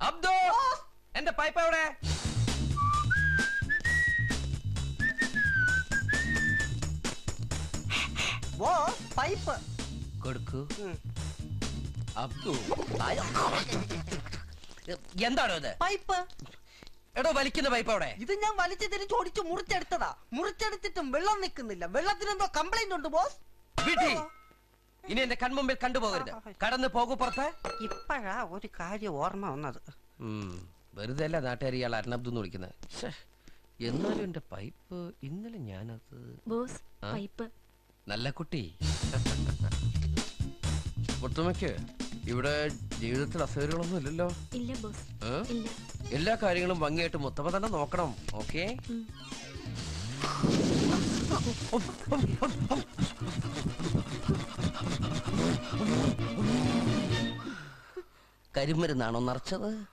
അബ്ദു, എന്റെ പൈപ്പ് എവിടെ? പൈപ്പ് കൊടുക്കൂ. അബ്ദു, എന്താണോ ഇത്? പൈപ്പ്. എടോ, വലിക്കുന്ന പൈപ്പ് അവിടെ. ഇത് ഞാൻ വലിച്ചു തിരിച്ച് ഓടിച്ച് മുറിച്ചെടുത്തതാ. മുറിച്ചെടുത്തിട്ടും വെള്ളം നിൽക്കുന്നില്ല. വെള്ളത്തിനെന്തോ കംപ്ലൈന്റ് ഉണ്ട് ബോസ്. വീട്ടി ഇനി എന്റെ കൺമുമ്പിൽ കണ്ടുപോകരുത്. കടന്നു പോകൂ പുറത്ത്. ഇപ്പഴാ ഒരു കാര്യം ഓർമ്മ വന്നത്. വെറുതെ അല്ല നാട്ടുകാർ ഇയാൾ അർണബ്ദു എന്ന് വിളിക്കുന്നത്. എന്നാലും എന്റെ പൈപ്പ് ഇന്നലെ ഞാനത് ബോസ് പൈപ്പ്. നല്ല കുട്ടി. മുത്തുമ്മയ്ക്ക് ഇവിടെ ജീവിതത്തിൽ അസൗകര്യങ്ങളൊന്നും ഇല്ലല്ലോ? ഇല്ല ബോസ്, ഇല്ല. എല്ലാ കാര്യങ്ങളും ഭംഗിയായിട്ട് മുത്തമ്മ തന്നെ നോക്കണം. ഓക്കെ? കരിമരുന്നാണോ നിറച്ചത്?